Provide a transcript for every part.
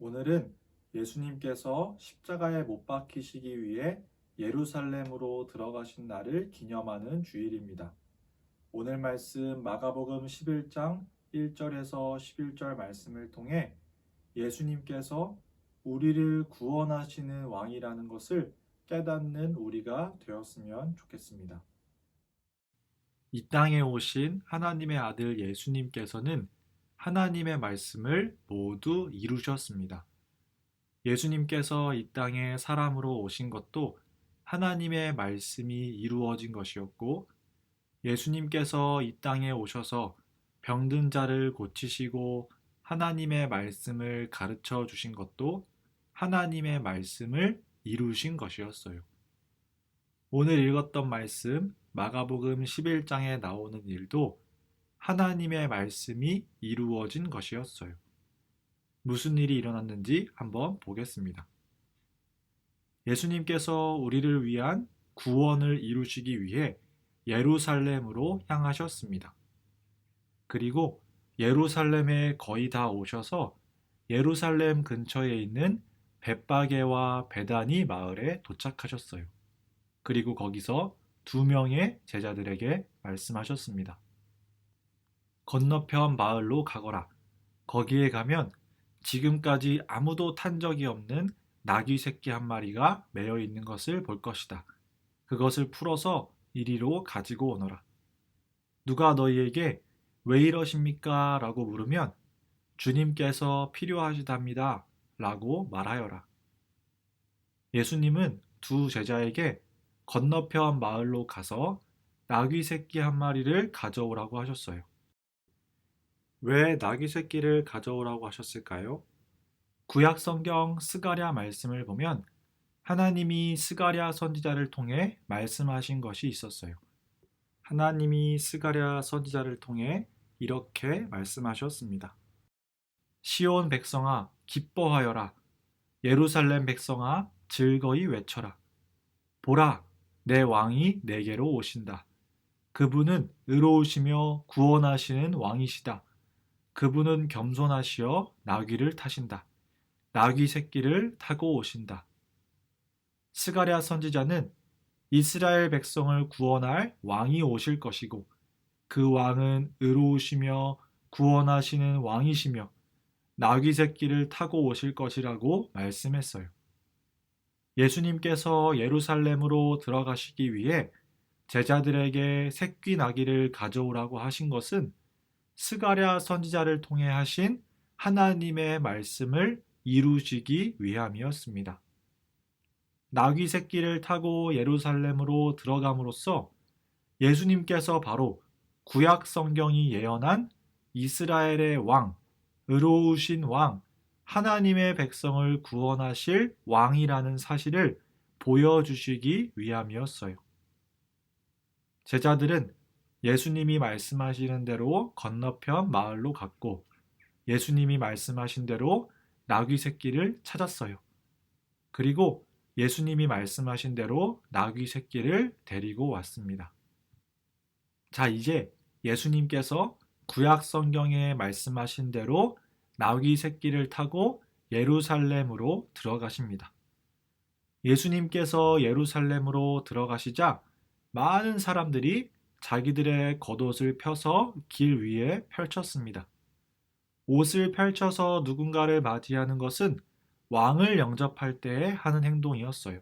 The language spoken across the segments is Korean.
오늘은 예수님께서 십자가에 못 박히시기 위해 예루살렘으로 들어가신 날을 기념하는 주일입니다. 오늘 말씀 마가복음 11장 1절에서 11절 말씀을 통해 예수님께서 우리를 구원하시는 왕이라는 것을 깨닫는 우리가 되었으면 좋겠습니다. 이 땅에 오신 하나님의 아들 예수님께서는 하나님의 말씀을 모두 이루셨습니다. 예수님께서 이 땅에 사람으로 오신 것도 하나님의 말씀이 이루어진 것이었고, 예수님께서 이 땅에 오셔서 병든 자를 고치시고 하나님의 말씀을 가르쳐 주신 것도 하나님의 말씀을 이루신 것이었어요. 오늘 읽었던 말씀 마가복음 11장에 나오는 일도 하나님의 말씀이 이루어진 것이었어요. 무슨 일이 일어났는지 한번 보겠습니다. 예수님께서 우리를 위한 구원을 이루시기 위해 예루살렘으로 향하셨습니다. 그리고 예루살렘에 거의 다 오셔서 예루살렘 근처에 있는 벳바게와 베다니 마을에 도착하셨어요. 그리고 거기서 2명의 제자들에게 말씀하셨습니다. 건너편 마을로 가거라. 거기에 가면 지금까지 아무도 탄 적이 없는 나귀 새끼 한 마리가 매여 있는 것을 볼 것이다. 그것을 풀어서 이리로 가지고 오너라. 누가 너희에게 왜 이러십니까? 라고 물으면 주님께서 필요하시답니다. 라고 말하여라. 예수님은 2 제자에게 건너편 마을로 가서 나귀 새끼 한 마리를 가져오라고 하셨어요. 왜 나귀 새끼를 가져오라고 하셨을까요? 구약 성경 스가랴 말씀을 보면 하나님이 스가랴 선지자를 통해 말씀하신 것이 있었어요. 하나님이 스가랴 선지자를 통해 이렇게 말씀하셨습니다. 시온 백성아 기뻐하여라. 예루살렘 백성아 즐거이 외쳐라. 보라, 내 왕이 내게로 오신다. 그분은 의로우시며 구원하시는 왕이시다. 그분은 겸손하시어 나귀를 타신다. 나귀 새끼를 타고 오신다. 스가랴 선지자는 이스라엘 백성을 구원할 왕이 오실 것이고, 그 왕은 의로우시며 구원하시는 왕이시며 나귀 새끼를 타고 오실 것이라고 말씀했어요. 예수님께서 예루살렘으로 들어가시기 위해 제자들에게 새끼 나귀를 가져오라고 하신 것은 스가랴 선지자를 통해 하신 하나님의 말씀을 이루시기 위함이었습니다. 나귀 새끼를 타고 예루살렘으로 들어감으로써 예수님께서 바로 구약 성경이 예언한 이스라엘의 왕, 의로우신 왕, 하나님의 백성을 구원하실 왕이라는 사실을 보여주시기 위함이었어요. 제자들은 예수님이 말씀하시는 대로 건너편 마을로 갔고, 예수님이 말씀하신 대로 나귀 새끼를 찾았어요. 그리고 예수님이 말씀하신 대로 나귀 새끼를 데리고 왔습니다. 자, 이제 예수님께서 구약 성경에 말씀하신 대로 나귀 새끼를 타고 예루살렘으로 들어가십니다. 예수님께서 예루살렘으로 들어가시자 많은 사람들이 자기들의 겉옷을 펴서 길 위에 펼쳤습니다. 옷을 펼쳐서 누군가를 맞이하는 것은 왕을 영접할 때 하는 행동이었어요.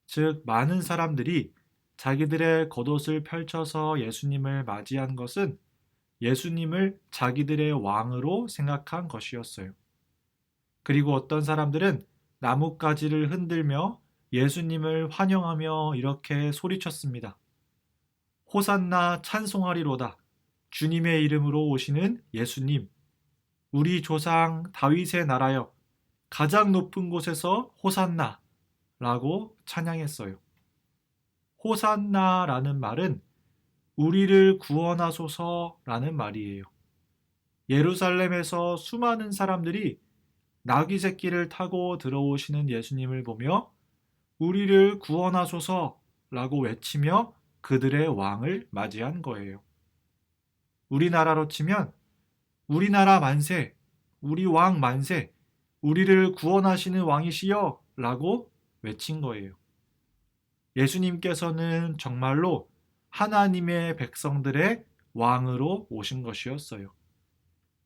즉, 많은 사람들이 자기들의 겉옷을 펼쳐서 예수님을 맞이한 것은 예수님을 자기들의 왕으로 생각한 것이었어요. 그리고 어떤 사람들은 나뭇가지를 흔들며 예수님을 환영하며 이렇게 소리쳤습니다. 호산나 찬송하리로다. 주님의 이름으로 오시는 예수님, 우리 조상 다윗의 나라여, 가장 높은 곳에서 호산나 라고 찬양했어요. 호산나라는 말은 우리를 구원하소서라는 말이에요. 예루살렘에서 수많은 사람들이 나귀 새끼를 타고 들어오시는 예수님을 보며 우리를 구원하소서라고 외치며 그들의 왕을 맞이한 거예요. 우리나라로 치면 우리나라 만세, 우리 왕 만세, 우리를 구원하시는 왕이시여 라고 외친 거예요. 예수님께서는 정말로 하나님의 백성들의 왕으로 오신 것이었어요.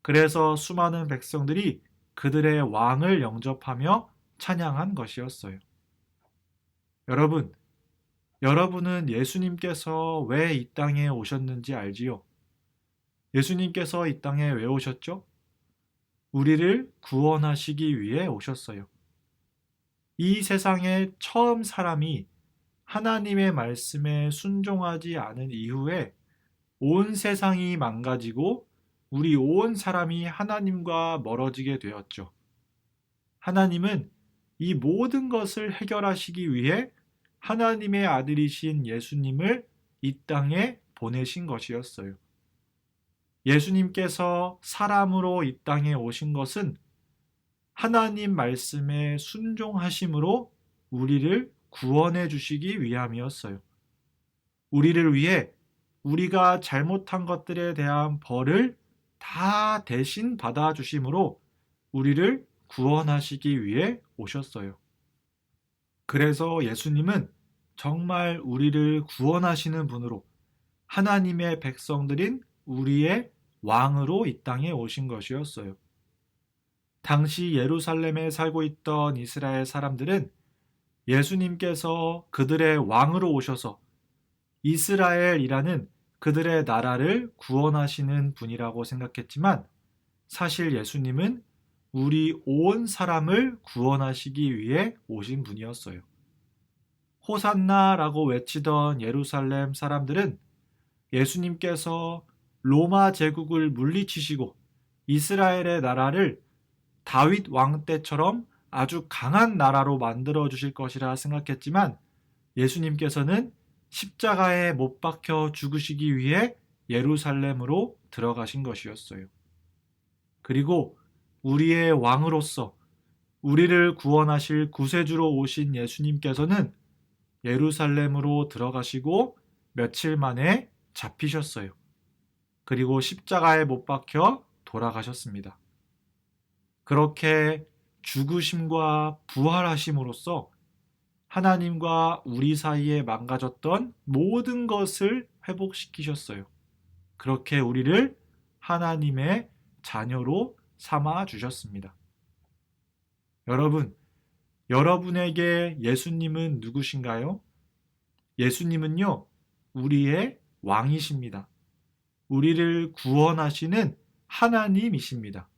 그래서 수많은 백성들이 그들의 왕을 영접하며 찬양한 것이었어요. 여러분, 여러분은 예수님께서 왜 이 땅에 오셨는지 알지요? 예수님께서 이 땅에 왜 오셨죠? 우리를 구원하시기 위해 오셨어요. 이 세상에 처음 사람이 하나님의 말씀에 순종하지 않은 이후에 온 세상이 망가지고 우리 온 사람이 하나님과 멀어지게 되었죠. 하나님은 이 모든 것을 해결하시기 위해 하나님의 아들이신 예수님을 이 땅에 보내신 것이었어요. 예수님께서 사람으로 이 땅에 오신 것은 하나님 말씀에 순종하심으로 우리를 구원해 주시기 위함이었어요. 우리를 위해 우리가 잘못한 것들에 대한 벌을 다 대신 받아 주심으로 우리를 구원하시기 위해 오셨어요. 그래서 예수님은 정말 우리를 구원하시는 분으로 하나님의 백성들인 우리의 왕으로 이 땅에 오신 것이었어요. 당시 예루살렘에 살고 있던 이스라엘 사람들은 예수님께서 그들의 왕으로 오셔서 이스라엘이라는 그들의 나라를 구원하시는 분이라고 생각했지만 사실 예수님은 우리 온 사람을 구원하시기 위해 오신 분이었어요. 호산나라고 외치던 예루살렘 사람들은 예수님께서 로마 제국을 물리치시고 이스라엘의 나라를 다윗 왕 때처럼 아주 강한 나라로 만들어 주실 것이라 생각했지만 예수님께서는 십자가에 못 박혀 죽으시기 위해 예루살렘으로 들어가신 것이었어요. 그리고 우리의 왕으로서 우리를 구원하실 구세주로 오신 예수님께서는 예루살렘으로 들어가시고 며칠 만에 잡히셨어요. 그리고 십자가에 못 박혀 돌아가셨습니다. 그렇게 죽으심과 부활하심으로써 하나님과 우리 사이에 망가졌던 모든 것을 회복시키셨어요. 그렇게 우리를 하나님의 자녀로 삼아 주셨습니다. 여러분, 여러분에게 예수님은 누구신가요? 예수님은요, 우리의 왕이십니다. 우리를 구원하시는 하나님이십니다.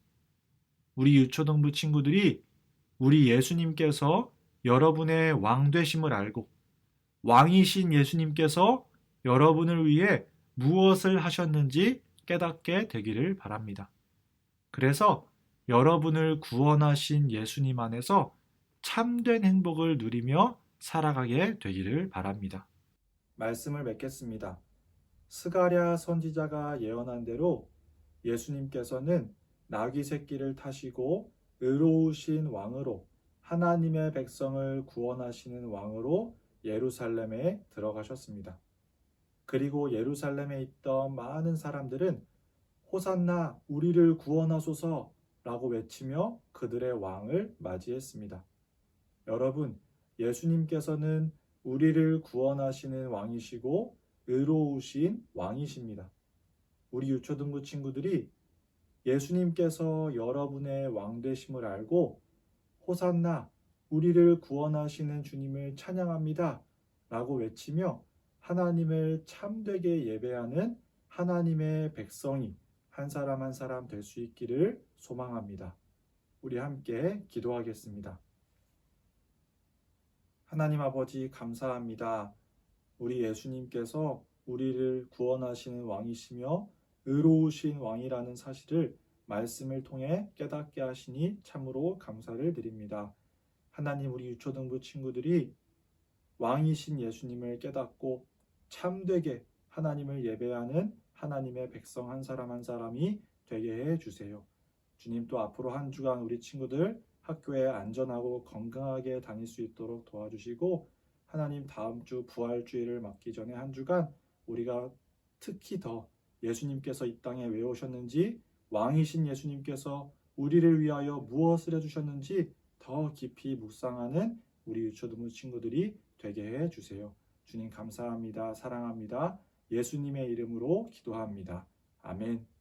우리 유초등부 친구들이 우리 예수님께서 여러분의 왕 되심을 알고 왕이신 예수님께서 여러분을 위해 무엇을 하셨는지 깨닫게 되기를 바랍니다. 그래서 여러분을 구원하신 예수님 안에서 참된 행복을 누리며 살아가게 되기를 바랍니다. 말씀을 맺겠습니다. 스가랴 선지자가 예언한 대로 예수님께서는 나귀 새끼를 타시고 의로우신 왕으로 하나님의 백성을 구원하시는 왕으로 예루살렘에 들어가셨습니다. 그리고 예루살렘에 있던 많은 사람들은 호산나 우리를 구원하소서 라고 외치며 그들의 왕을 맞이했습니다. 여러분, 예수님께서는 우리를 구원하시는 왕이시고 의로우신 왕이십니다. 우리 유초등부 친구들이 예수님께서 여러분의 왕 되심을 알고 호산나 우리를 구원하시는 주님을 찬양합니다 라고 외치며 하나님을 참되게 예배하는 하나님의 백성이 한 사람 한 사람 될 수 있기를 소망합니다. 우리 함께 기도하겠습니다. 하나님 아버지 감사합니다. 우리 예수님께서 우리를 구원하시는 왕이시며 의로우신 왕이라는 사실을 말씀을 통해 깨닫게 하시니 참으로 감사를 드립니다. 하나님 우리 유초등부 친구들이 왕이신 예수님을 깨닫고 참되게 하나님을 예배하는 하나님의 백성 한 사람 한 사람이 되게 해주세요. 주님 또 앞으로 한 주간 우리 친구들 학교에 안전하고 건강하게 다닐 수 있도록 도와주시고 하나님 다음 주 부활주일을 맞기 전에 한 주간 우리가 특히 더 예수님께서 이 땅에 왜 오셨는지 왕이신 예수님께서 우리를 위하여 무엇을 해주셨는지 더 깊이 묵상하는 우리 유초등부 친구들이 되게 해주세요. 주님 감사합니다. 사랑합니다. 예수님의 이름으로 기도합니다. 아멘.